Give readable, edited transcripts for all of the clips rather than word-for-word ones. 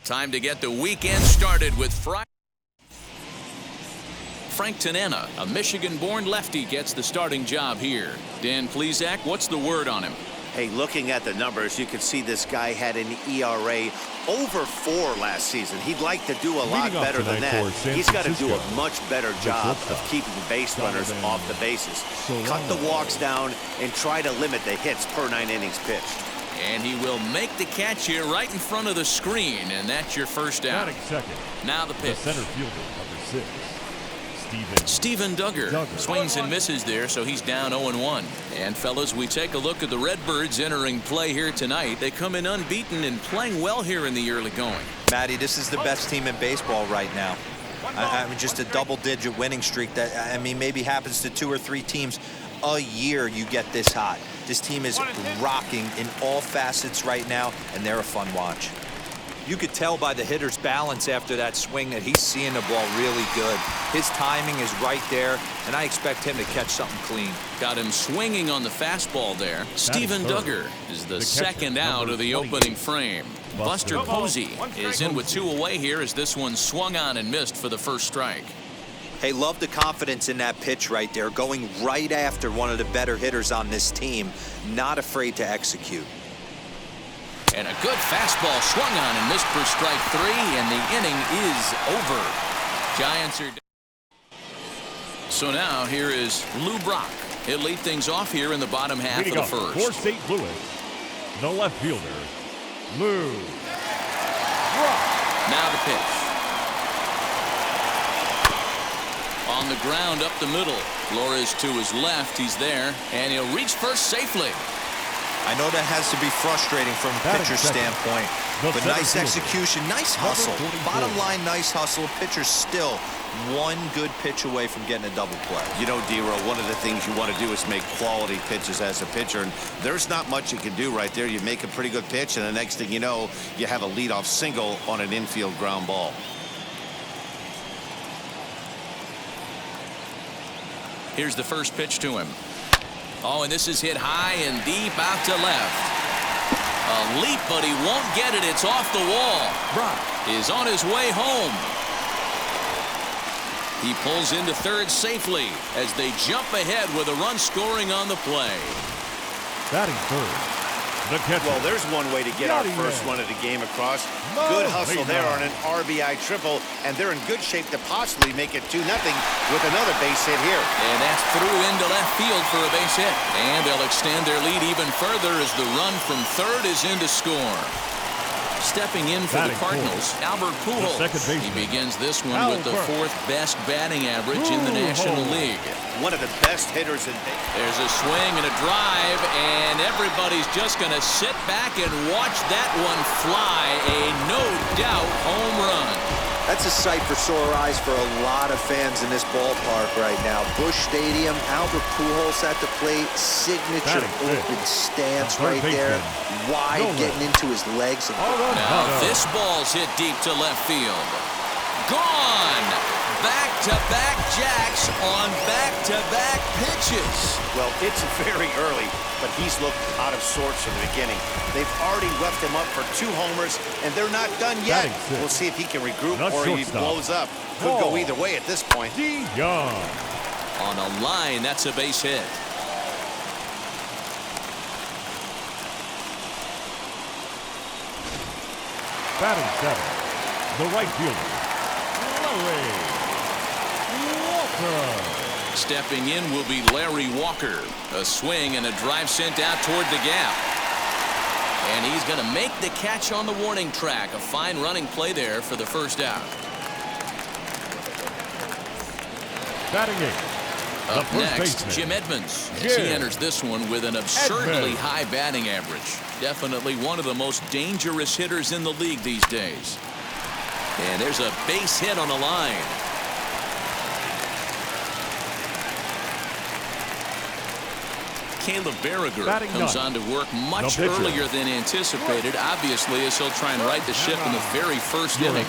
Time to get the weekend started with Frank Tanana, a Michigan-born lefty, gets the starting job here. Dan Plesac, what's the word on him? Hey, looking at the numbers, you can see this guy had an ERA over 4 last season. He'd like to do a lot better than that. He's got to do a much better job of keeping base runners off the bases. Cut the walks down and try to limit the hits per 9 innings pitched. And he will make the catch here right in front of the screen, and that's your first out. Now the pitch. The center fielder, number 6. Steven Duggar swings and misses there, so he's down 0-1. And fellas, we take a look at the Redbirds entering play here tonight. They come in unbeaten and playing well here in the early going. Matty, this is the best team in baseball right now. I mean, just a double-digit winning streak that, I mean, maybe happens to 2 or 3 teams a year. You get this hot. This team is rocking in all facets right now, and they're a fun watch. You could tell by the hitter's balance after that swing that he's seeing the ball really good. His timing is right there, and I expect him to catch something clean. Got him swinging on the fastball there. Steven Duggar is the second out of the opening frame. Buster Posey is in with 2 away here as this one swung on and missed for the first strike. Hey, love the confidence in that pitch right there, going right after one of the better hitters on this team, not afraid to execute. And a good fastball swung on and missed for strike 3, and the inning is over. Giants are down. So now here is Lou Brock. He'll lead things off here in the bottom half of the first. For St. Louis, the left fielder, Lou Brock. Now the pitch. On the ground up the middle. Flores to his left. He's there, and he'll reach first safely. I know that has to be frustrating from a pitcher's standpoint, but nice execution, nice hustle. Bottom line, nice hustle. Pitcher's still one good pitch away from getting a double play. You know, D-Row, one of the things you want to do is make quality pitches as a pitcher, and there's not much you can do right there. You make a pretty good pitch, and the next thing you know, you have a leadoff single on an infield ground ball. Here's the first pitch to him. Oh, and this is hit high and deep out to left. A leap, but he won't get it. It's off the wall. Brock is on his way home. He pulls into third safely as they jump ahead with a run scoring on the play. Batting third, the catcher. Well, there's one way to get our first run of the game across. Good hustle there on an RBI triple, and they're in good shape to possibly make it 2-0 with another base hit here. And that's through into left field for a base hit. And they'll extend their lead even further as the run from third is in to score. Stepping in for the Cardinals, Albert Pujols. He begins this one with the 4th best batting average in the National League. One of the best hitters in baseball. There's a swing and a drive, and everybody's just going to sit back and watch that one fly. A no-doubt home run. That's a sight for sore eyes for a lot of fans in this ballpark right now. Busch Stadium, Albert Pujols at the plate, signature open stance right there, wide getting into his legs. Now this ball's hit deep to left field. Gone! Back-to-back jacks on back-to-back pitches. Well, it's very early, but he's looked out of sorts from the beginning. They've already roughed him up for 2 homers, and they're not done yet. We'll see if he can regroup or he blows up. Could go either way at this point. Young. On a line, that's a base hit. Batting 7, the right fielder, Larry Walker. Stepping in will be Larry Walker. A swing and a drive sent out toward the gap. And he's going to make the catch on the warning track. A fine running play there for the first out. Batting 8. Up next, Jim Edmonds. As he enters this one with an absurdly high batting average. Definitely one of the most dangerous hitters in the league these days. And there's a base hit on the line. Caleb Berriger comes on to work much earlier than anticipated, obviously, as he'll try and right the ship in the very first inning.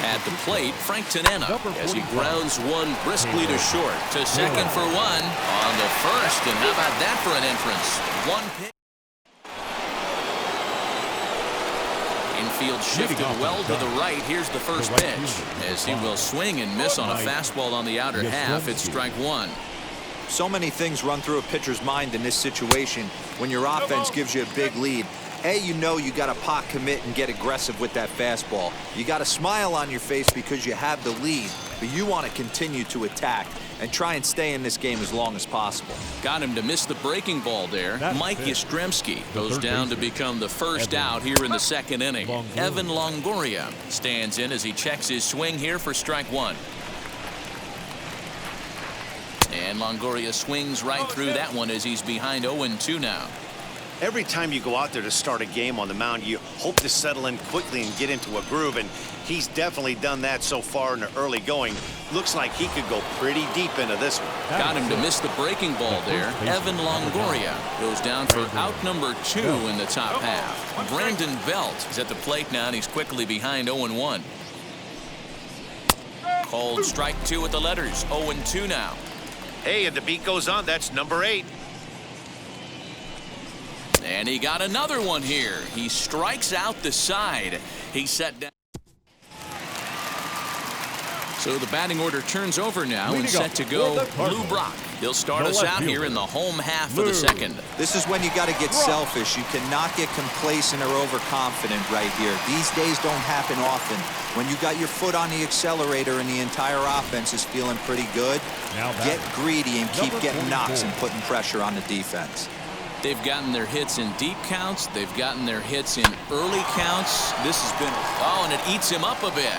At the plate, Frank Tanana as he grounds one briskly to short. To second for one on the first, and how about that for an entrance? One pitch. Infield shifted well to the right. Here's the first pitch as he will swing and miss on a fastball on the outer half. It's strike one. So many things run through a pitcher's mind in this situation when your offense gives you a big lead. You know you got to pot commit and get aggressive with that fastball. You got a smile on your face because you have the lead, but you want to continue to attack and try and stay in this game as long as possible. Got him to miss the breaking ball there. Mike Yastrzemski goes down to become the first out here in the second inning. Evan Longoria stands in as he checks his swing here for strike one. And Longoria swings right through that one as he's behind 0-2 now. Every time you go out there to start a game on the mound, you hope to settle in quickly and get into a groove, and he's definitely done that so far in the early going. Looks like he could go pretty deep into this one. Got him to miss the breaking ball there. Evan Longoria goes down for out number 2 in the top half. Brandon Belt is at the plate now, and he's quickly behind 0-1. Called strike 2 with the letters. 0-2 now. Hey, and the beat goes on. That's number 8. And he got another one here. He strikes out the side. He set down. So the batting order turns over now and set to go Lou Brock. He'll start us out here in the home half of the second. This is when you got to get selfish. You cannot get complacent or overconfident right here. These days don't happen often. When you got your foot on the accelerator and the entire offense is feeling pretty good, get greedy and keep getting knocks and putting pressure on the defense. They've gotten their hits in deep counts. They've gotten their hits in early counts. This has been, and it eats him up a bit.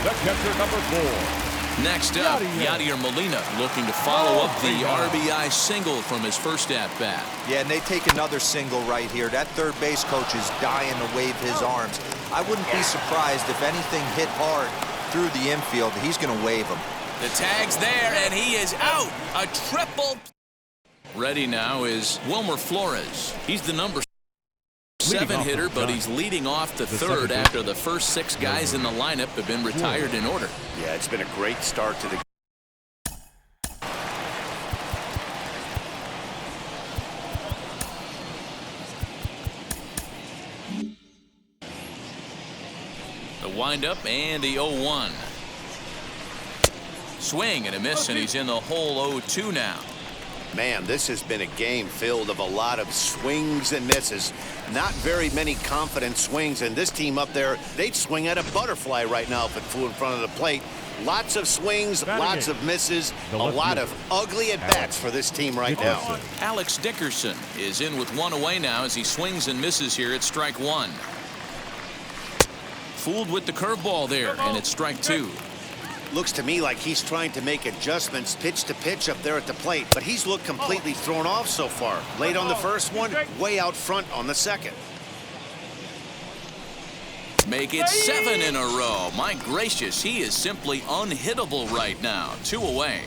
The catcher, number 4. Next up, Yadier Molina looking to follow up the RBI single from his first at-bat. Yeah, and they take another single right here. That third base coach is dying to wave his arms. I wouldn't be surprised if anything hit hard through the infield. He's going to wave him. The tag's there, and he is out. A triple. Ready now is Wilmer Flores. He's the number 7 hitter, but he's leading off the third after the first 6 guys in the lineup have been retired in order. Yeah, it's been a great start to the windup and the 0-1. Swing and a miss, and he's in the hole 0-2 now. Man, this has been a game filled of a lot of swings and misses. Not very many confident swings, and this team up there, they'd swing at a butterfly right now if it flew in front of the plate. Lots of swings, lots of misses, a lot of ugly at-bats for this team right now. Alex Dickerson is in with 1 away now as he swings and misses here at strike 1. Fooled with the curveball there, and it's strike 2. Looks to me like he's trying to make adjustments pitch to pitch up there at the plate, but he's looked completely thrown off so far. Late on the first one, way out front on the second. Make it 7 in a row. My gracious, he is simply unhittable right now. 2 away.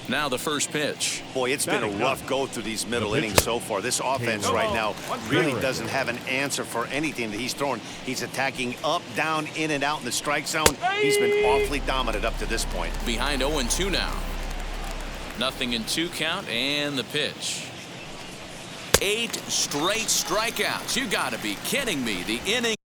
Now the first pitch. Boy, it's been a rough go through these middle innings so far. This offense right now really doesn't have an answer for anything that he's throwing. He's attacking up, down, in and out in the strike zone. He's been awfully dominant up to this point. Behind 0-2 now. Nothing in 2 count, and the pitch. 8 straight strikeouts. You got to be kidding me. The inning.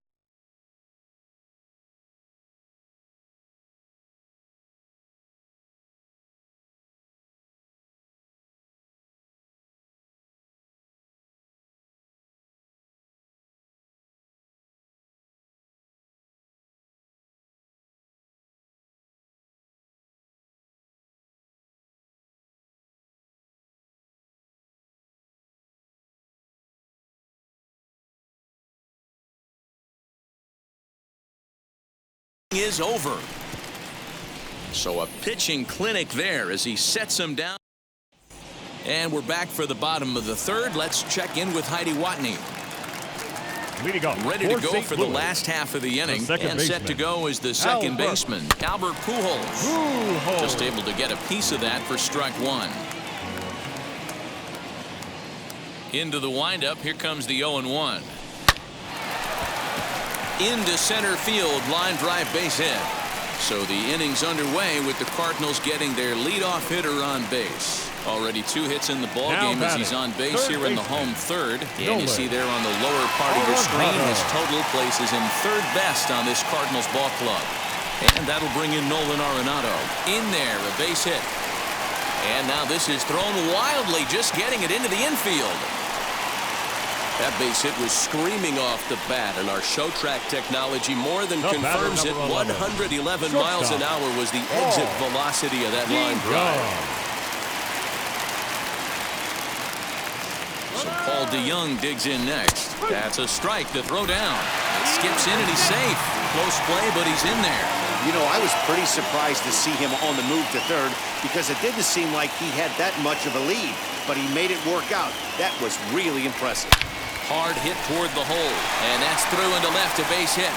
Is over. So a pitching clinic there as he sets him down. And we're back for the bottom of the third. Let's check in with Heidi Watney. Ready to go for the last half of the inning, and set to go is the second baseman, Albert Pujols. Just able to get a piece of that for strike 1. Into the windup. Here comes the 0-1. Into center field, line drive base hit. So the inning's underway with the Cardinals getting their leadoff hitter on base. Already 2 hits in the ball game as he's on base here in the home third. And you see there on the lower part of your screen, his total places him third best on this Cardinals ball club. And that'll bring in Nolan Arenado. In there, a base hit. And now this is thrown wildly, just getting it into the infield. That base hit was screaming off the bat, and our show track technology more than confirms it. 111 miles an hour was the exit velocity of that line drive. So Paul DeYoung digs in next. That's a strike to throw down. It skips in and he's safe. Close play, but he's in there. You know, I was pretty surprised to see him on the move to third because it didn't seem like he had that much of a lead, but he made it work out. That was really impressive. Hard hit toward the hole, and that's through into left, a base hit.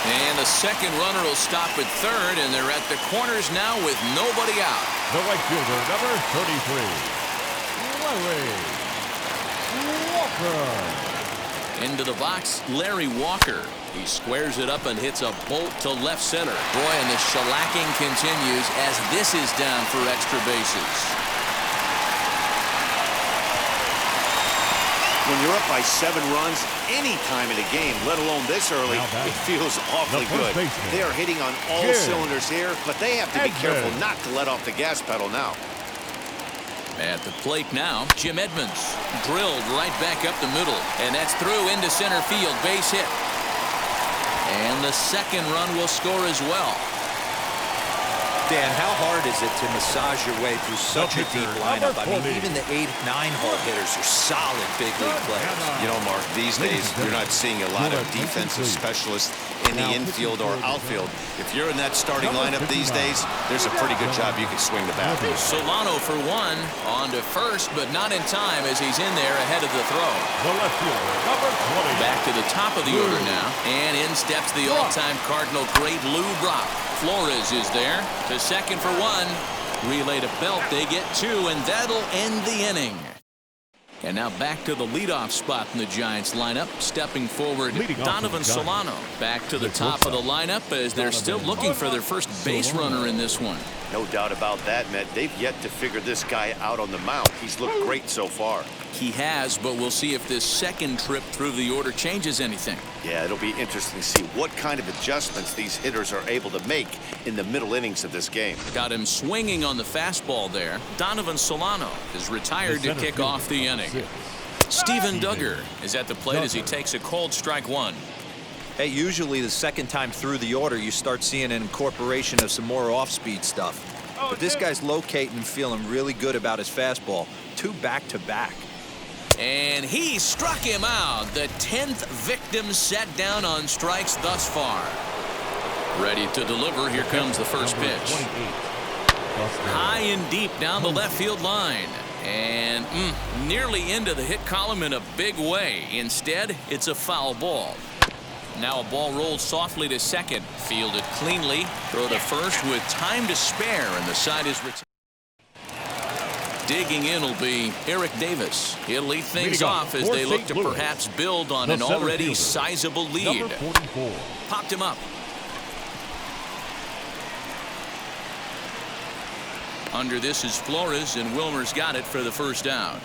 And the second runner will stop at third, and they're at the corners now with nobody out. The right fielder, number 33. Walker. Into the box, Larry Walker. He squares it up and hits a bolt to left center. Boy, and the shellacking continues as this is down for extra bases. When you're up by 7 runs any time in a game, let alone this early, it feels awfully good. They are hitting on all cylinders here, but they have to be careful not to let off the gas pedal now. At the plate now, Jim Edmonds drilled right back up the middle, and that's through into center field, base hit. And the second run will score as well. Dan, how hard is it to massage your way through such a deep lineup? I mean, even the 8-9 hole hitters are solid big league players. You know, Mark, these days you're not seeing a lot of defensive specialists in the infield or outfield. If you're in that starting lineup these days, there's a pretty good job you can swing the bat. Solano for one, on to first, but not in time as he's in there ahead of the throw. The left fielder, number 20. Back to the top of the order now, and in steps the all-time Cardinal great Lou Brock. Flores is there to second for one. Relay to Belt, they get 2, and that'll end the inning. And now back to the leadoff spot in the Giants lineup. Stepping forward, Donovan Solano. Back to the top of the lineup as they're still looking for their first base runner in this one. No doubt about that, Matt. They've yet to figure this guy out on the mound. He's looked great so far. He has, but we'll see if this second trip through the order changes anything. Yeah, it'll be interesting to see what kind of adjustments these hitters are able to make in the middle innings of this game. Got him swinging on the fastball there. Donovan Solano is retired to kick off the inning. Steven Duggar is at the plate as he takes a cold strike one. Hey, usually the second time through the order, you start seeing an incorporation of some more off-speed stuff. But this guy's locating and feeling really good about his fastball. 2 back-to-back. And he struck him out. The 10th victim set down on strikes thus far. Ready to deliver. Here comes the first pitch. High and deep down the left field line. And nearly into the hit column in a big way. Instead, it's a foul ball. Now a ball rolled softly to second. Fielded cleanly. Throw to first with time to spare, and the side is retired. Digging in will be Eric Davis. He'll lead things off as they look to perhaps build on an already sizable lead. Popped him up. Under this is Flores, and Wilmer's got it for the first down.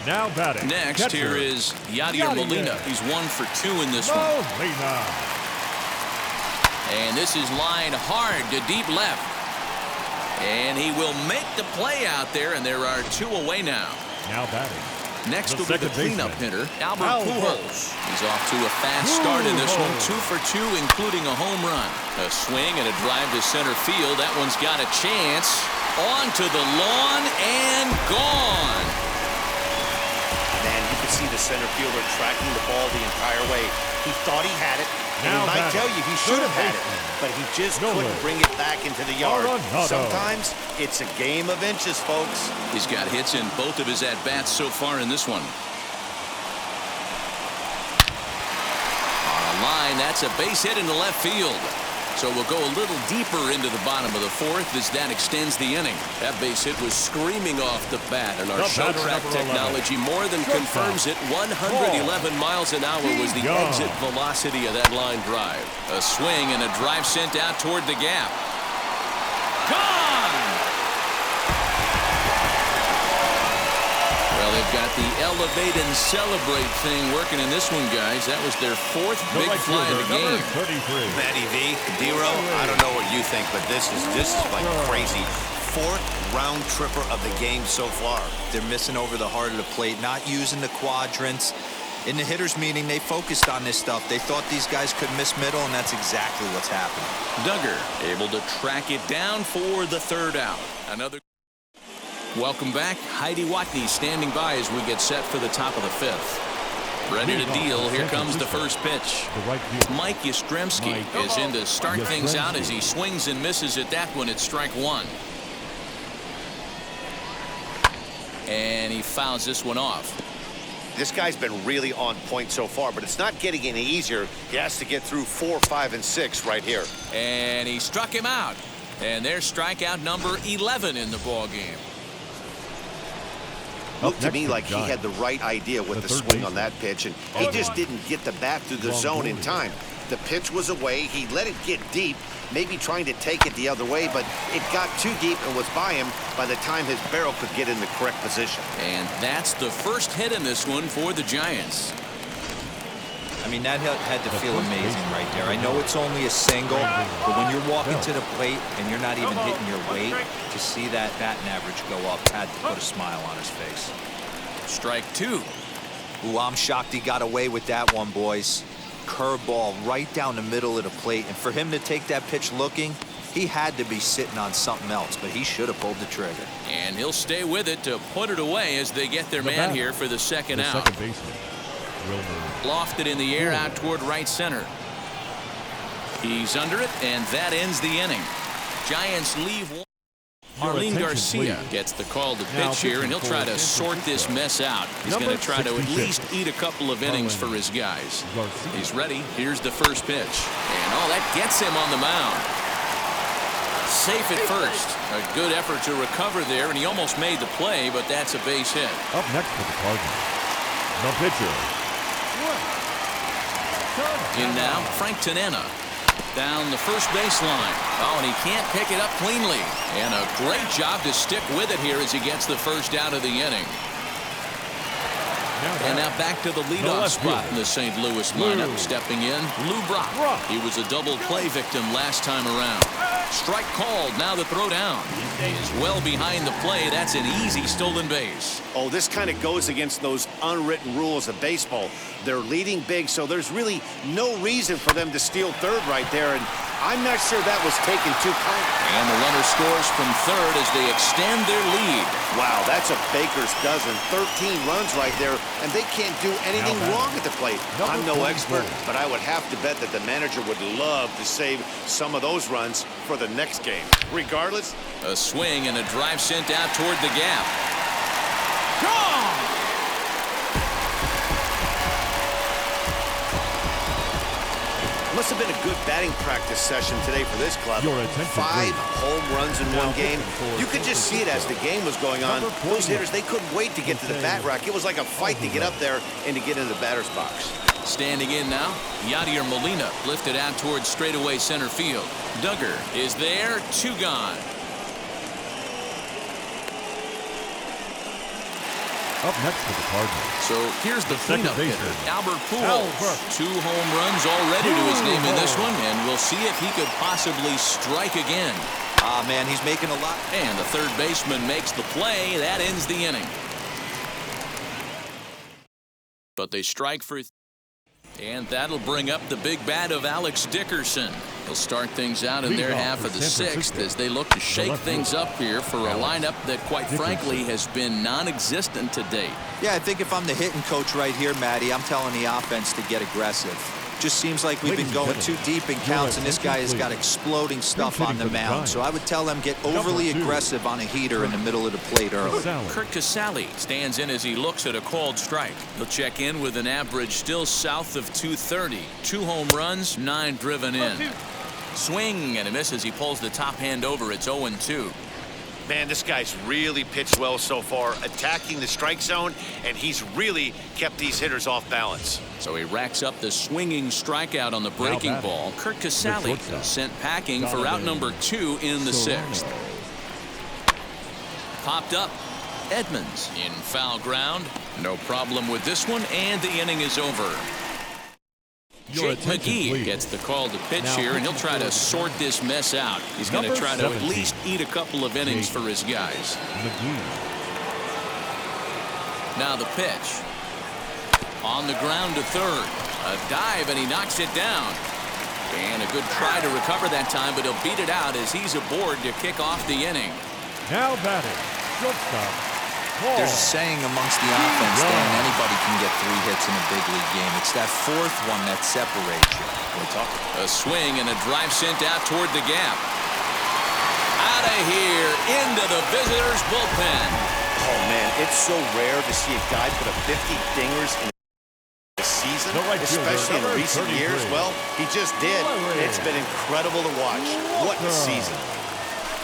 Now batting. Next, here is Yadier Molina. He's 1 for 2 in this one. And this is lined hard to deep left. And he will make the play out there, and there are 2 away now. Now batting. Next will be the cleanup hitter, Albert Pujols. He's off to a fast start in this one. 2 for 2, including a home run. A swing and a drive to center field. That one's got a chance. On to the lawn and gone. Man, you can see the center fielder tracking the ball the entire way. He thought he had it. And he might tell you he should have had it, but he just couldn't bring it back into the yard. Sometimes it's a game of inches, folks. He's got hits in both of his at-bats so far in this one. On a line, that's a base hit into left field. So we'll go a little deeper into the bottom of the fourth as that extends the inning. That base hit was screaming off the bat, and our show track technology more than confirms it. 111 miles an hour was the exit velocity of that line drive. A swing and a drive sent out toward the gap. Gone! Well, they've got the elevate and celebrate thing working in this one, guys. That was their fourth big fly of the game. Matty V, D-Row, I don't know what you think, but this is like crazy. Fourth round tripper of the game so far. They're missing over the heart of the plate, not using the quadrants. In the hitters meeting, they focused on this stuff. They thought these guys could miss middle, and that's exactly what's happening. Duggar able to track it down for the third out. Another. Welcome back. Heidi Watney standing by as we get set for the top of the fifth. Ready to deal. Here comes the first pitch. Mike Yastrzemski is in to start things out as he swings and misses at that one at strike one. And he fouls this one off. This guy's been really on point so far, but it's not getting any easier. He has to get through 4, 5, and 6 right here. And he struck him out. And there's strikeout number 11 in the ball game. Looked to me like he had the right idea with the swing on that pitch, and he just didn't get the bat through the zone in time. The pitch was away. He let it get deep, maybe trying to take it the other way, but it got too deep and was by him by the time his barrel could get in the correct position. And that's the first hit in this one for the Giants. I mean, that had to feel amazing right there. I know it's only a single, but when you're walking to the plate and you're not even hitting your weight, to see that batting average go up had to put a smile on his face. Strike two. Ooh, I'm shocked he got away with that one, boys. Curveball right down the middle of the plate, and for him to take that pitch looking, he had to be sitting on something else, but he should have pulled the trigger. And he'll stay with it to put it away as they get their man here for the second out. Lofted in the air out toward right center. He's under it, and that ends the inning. Giants leave one. Marlene Garcia gets the call to pitch here, and he'll try to sort this mess out. He's going to try to at least eat a couple of innings for his guys. He's ready. Here's the first pitch. And that gets him on the mound. Safe at first. A good effort to recover there, and he almost made the play, but that's a base hit. Up next for the Cardinals, the pitcher. In now, Frank Tanana. Down the first baseline. And he can't pick it up cleanly. And a great job to stick with it here as he gets the first out of the inning. And now back to the leadoff spot in the St. Louis lineup. Stepping in, Lou Brock. He was a double play victim last time around. Strike called. Now the throw down. He is well behind the play. That's an easy stolen base. Oh, this kind of goes against those unwritten rules of baseball. They're leading big, so there's really no reason for them to steal third right there, and I'm not sure that was taken too kindly. And the runner scores from third as they extend their lead. Wow, that's a baker's dozen. 13 runs right there, and they can't do anything wrong at the plate. I'm no expert, but I would have to bet that the manager would love to save some of those runs for the next game. Regardless, a swing and a drive sent out toward the gap. Gone! Must have been a good batting practice session today for this club. 5 home runs in one game. You could just see it as the game was going on. Those hitters, they couldn't wait to get to the bat rack. It was like a fight to get up there and to get into the batter's box. Standing in now, Yadier Molina lifted out towards straightaway center field. Duggar is there, 2 gone. Up next for the Cardinals. So here's the cleanup hitter, Albert Pujols. 2 home runs already to his name in this one, and we'll see if he could possibly strike again. Ah, man, he's making a lot. And the third baseman makes the play. That ends the inning. But they strike for... And that'll bring up the big bat of Alex Dickerson. He'll start things out in their half of the 6th as they look to shake things up here for a lineup that, quite frankly, has been non-existent to date. Yeah, I think if I'm the hitting coach right here, Matty, I'm telling the offense to get aggressive. Just seems like we've been going too deep in counts, and this guy has got exploding stuff on the mound. So I would tell them get overly aggressive on a heater in the middle of the plate early. Kurt Casale stands in as he looks at a called strike. He'll check in with an average still south of 230. 2 home runs, 9 driven in. Swing and a miss as he pulls the top hand over. It's 0-2. Man, this guy's really pitched well so far, attacking the strike zone, and he's really kept these hitters off balance. So he racks up the swinging strikeout on the breaking ball. Kurt Casale is sent packing for out number 2 in the 6th. Popped up. Edmonds in foul ground. No problem with this one, and the inning is over. Jake McGee gets the call to pitch here, and he'll try to sort this mess out. He's going to try to at least eat a couple of innings for his guys. Now the pitch. On the ground to third. A dive, and he knocks it down. And a good try to recover that time, but he'll beat it out as he's aboard to kick off the inning. Now batting, shortstop. There's a saying amongst the offense, Dan, anybody can get 3 hits in a big league game. It's that 4th one that separates you. A swing and a drive sent out toward the gap. Out of here, into the visitors' bullpen. Oh, man, it's so rare to see a guy put up 50 dingers in a season, especially in recent years. Well, he just did. It's been incredible to watch. What a season.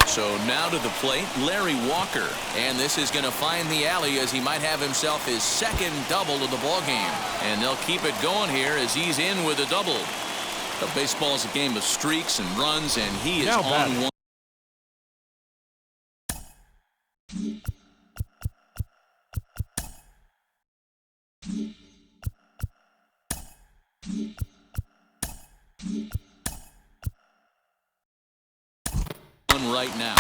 So now to the plate, Larry Walker. And this is going to find the alley as he might have himself his 2nd double of the ballgame. And they'll keep it going here as he's in with a double. The baseball's a game of streaks and runs, and he is on one. Right now.